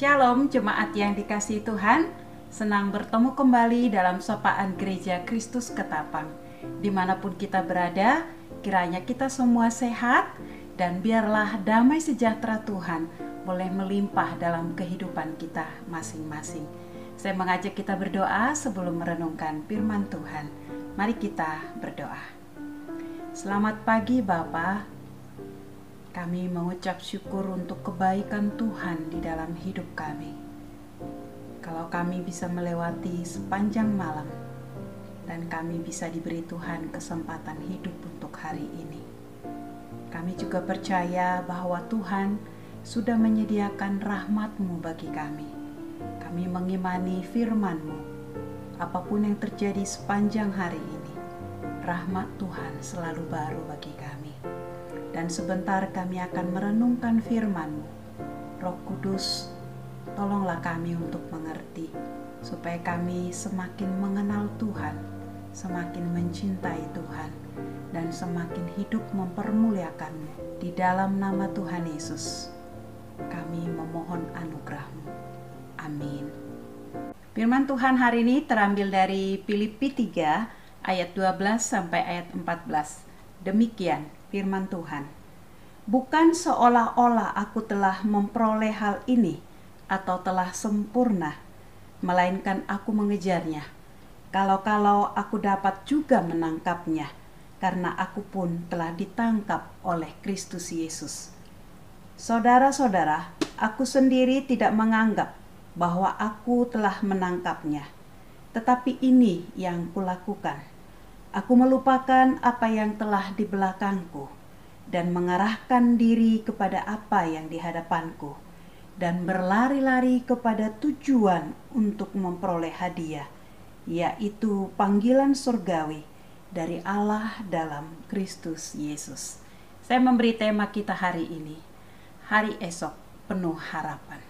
Shalom jemaat yang dikasihi Tuhan, senang bertemu kembali dalam sapaan Gereja Kristus Ketapang. Dimanapun kita berada, kiranya kita semua sehat dan biarlah damai sejahtera Tuhan boleh melimpah dalam kehidupan kita masing-masing. Saya mengajak kita berdoa sebelum merenungkan firman Tuhan. Mari kita berdoa. Selamat pagi Bapa. Kami mengucap syukur untuk kebaikan Tuhan di dalam hidup kami. Kalau kami bisa melewati sepanjang malam dan kami bisa diberi Tuhan kesempatan hidup untuk hari ini. Kami juga percaya bahwa Tuhan sudah menyediakan rahmat-Mu bagi kami. Kami mengimani firman-Mu. Apapun yang terjadi sepanjang hari ini, rahmat Tuhan selalu baru bagi kami. Dan sebentar kami akan merenungkan firman-Mu. Roh Kudus, tolonglah kami untuk mengerti, supaya kami semakin mengenal Tuhan, semakin mencintai Tuhan, dan semakin hidup mempermuliakan-Mu. Di dalam nama Tuhan Yesus, kami memohon anugerah-Mu. Amin. Firman Tuhan hari ini terambil dari Filipi 3 ayat 12 sampai ayat 14. Demikian firman Tuhan. Bukan seolah-olah aku telah memperoleh hal ini atau telah sempurna, melainkan aku mengejarnya. Kalau aku dapat juga menangkapnya, karena aku pun telah ditangkap oleh Kristus Yesus. Saudara-saudara, aku sendiri tidak menganggap bahwa aku telah menangkapnya, tetapi ini yang kulakukan. Aku melupakan apa yang telah di belakangku dan mengarahkan diri kepada apa yang di hadapanku dan berlari-lari kepada tujuan untuk memperoleh hadiah, yaitu panggilan surgawi dari Allah dalam Kristus Yesus. Saya memberi tema kita hari ini, hari esok penuh harapan.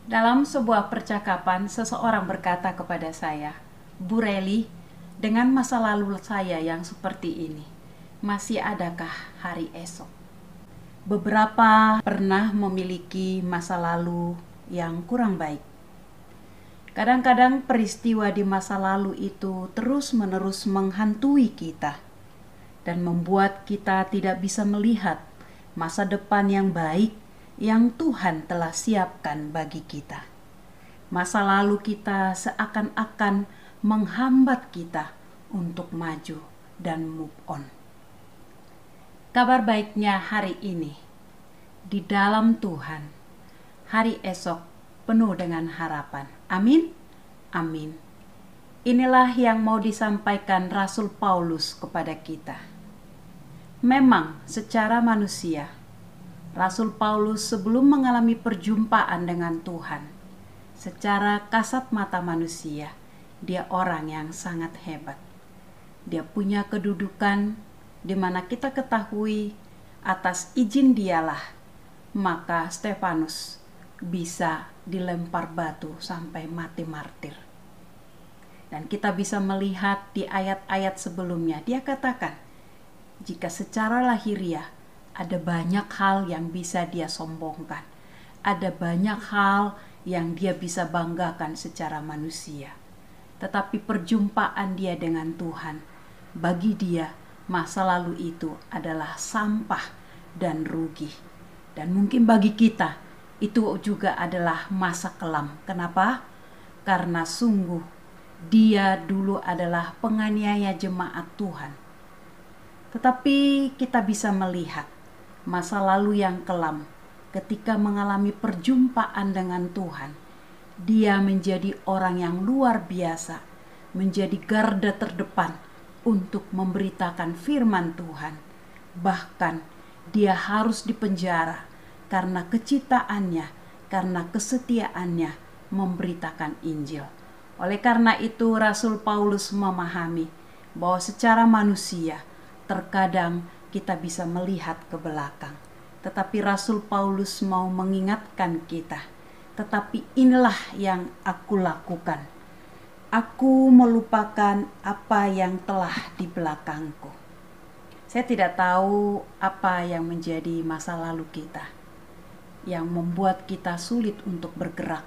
Dalam sebuah percakapan, seseorang berkata kepada saya, Bu Reli, dengan masa lalu saya yang seperti ini, masih adakah hari esok? Beberapa pernah memiliki masa lalu yang kurang baik. Kadang-kadang peristiwa di masa lalu itu terus-menerus menghantui kita dan membuat kita tidak bisa melihat masa depan yang baik yang Tuhan telah siapkan bagi kita. Masa lalu kita seakan-akan menghambat kita untuk maju dan move on. Kabar baiknya hari ini, di dalam Tuhan, hari esok penuh dengan harapan. Amin. Amin. Inilah yang mau disampaikan Rasul Paulus kepada kita. Memang secara manusia, Rasul Paulus sebelum mengalami perjumpaan dengan Tuhan, secara kasat mata manusia, dia orang yang sangat hebat. Dia punya kedudukan di mana kita ketahui atas izin dialah, maka Stefanus bisa dilempar batu sampai mati martir. Dan kita bisa melihat di ayat-ayat sebelumnya, dia katakan, jika secara lahiriah ada banyak hal yang bisa dia sombongkan, ada banyak hal yang dia bisa banggakan secara manusia. Tetapi perjumpaan dia dengan Tuhan, bagi dia masa lalu itu adalah sampah dan rugi. Dan mungkin bagi kita itu juga adalah masa kelam. Kenapa? Karena sungguh dia dulu adalah penganiaya jemaat Tuhan. Tetapi kita bisa melihat masa lalu yang kelam ketika mengalami perjumpaan dengan Tuhan. Dia menjadi orang yang luar biasa, menjadi garda terdepan untuk memberitakan firman Tuhan. Bahkan dia harus dipenjara karena kecitaannya, karena kesetiaannya memberitakan Injil. Oleh karena itu Rasul Paulus memahami bahwa secara manusia terkadang kita bisa melihat ke belakang. Tetapi Rasul Paulus mau mengingatkan kita, tetapi inilah yang aku lakukan. Aku melupakan apa yang telah di belakangku. Saya tidak tahu apa yang menjadi masa lalu kita. yang membuat kita sulit untuk bergerak.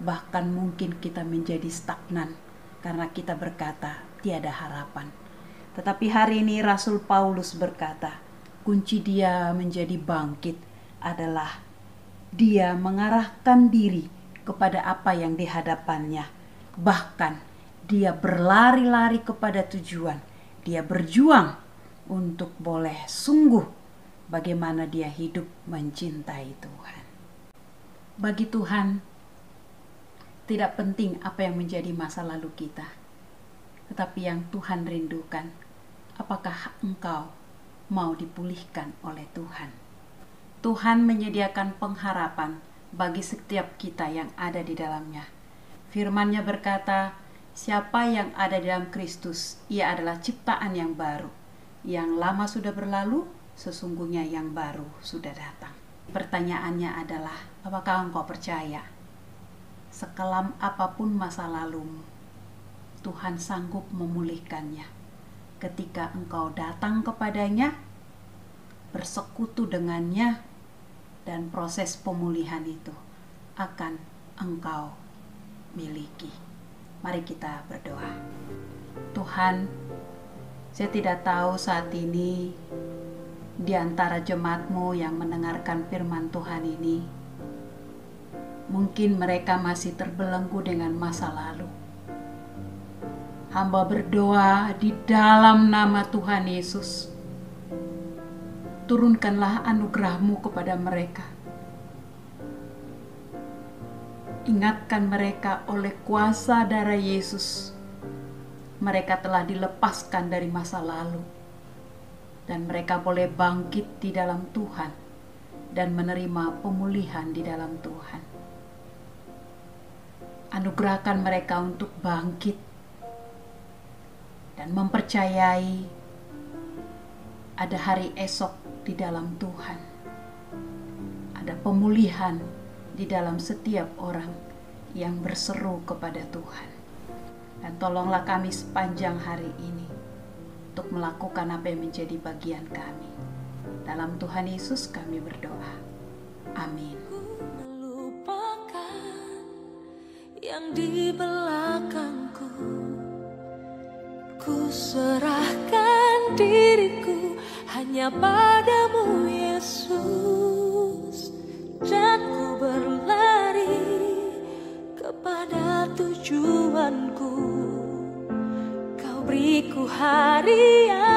Bahkan mungkin kita menjadi stagnan karena kita berkata tiada harapan. Tetapi hari ini Rasul Paulus berkata, kunci dia menjadi bangkit adalah dia mengarahkan diri kepada apa yang di hadapannya. Bahkan dia berlari-lari kepada tujuan. Dia berjuang untuk boleh sungguh bagaimana dia hidup mencintai Tuhan. Bagi Tuhan, tidak penting apa yang menjadi masa lalu kita, tetapi yang Tuhan rindukan, apakah engkau mau dipulihkan oleh Tuhan? Tuhan menyediakan pengharapan bagi setiap kita yang ada di dalamnya. Firman-Nya berkata, siapa yang ada di dalam Kristus, ia adalah ciptaan yang baru. Yang lama sudah berlalu, sesungguhnya yang baru sudah datang. Pertanyaannya adalah, apakah engkau percaya? Sekelam apapun masa lalumu, Tuhan sanggup memulihkannya. Ketika engkau datang kepadanya, bersekutu dengannya, dan proses pemulihan itu akan engkau miliki. Mari kita berdoa. Tuhan, saya tidak tahu saat ini di antara jemaat-Mu yang mendengarkan firman Tuhan ini, mungkin mereka masih terbelenggu dengan masa lalu. Hamba berdoa di dalam nama Tuhan Yesus, turunkanlah anugerah-Mu kepada mereka. Ingatkan mereka oleh kuasa darah Yesus, mereka telah dilepaskan dari masa lalu, dan mereka boleh bangkit di dalam Tuhan dan menerima pemulihan di dalam Tuhan. Anugerahkan mereka untuk bangkit dan mempercayai ada hari esok di dalam Tuhan. Ada pemulihan di dalam setiap orang yang berseru kepada Tuhan. Dan tolonglah kami sepanjang hari ini untuk melakukan apa yang menjadi bagian kami. Dalam Tuhan Yesus kami berdoa. Amin. Yang di belakangku, ku serahkan diriku hanya padamu Yesus, dan ku berlari kepada tujuanku. Kau beriku hari yang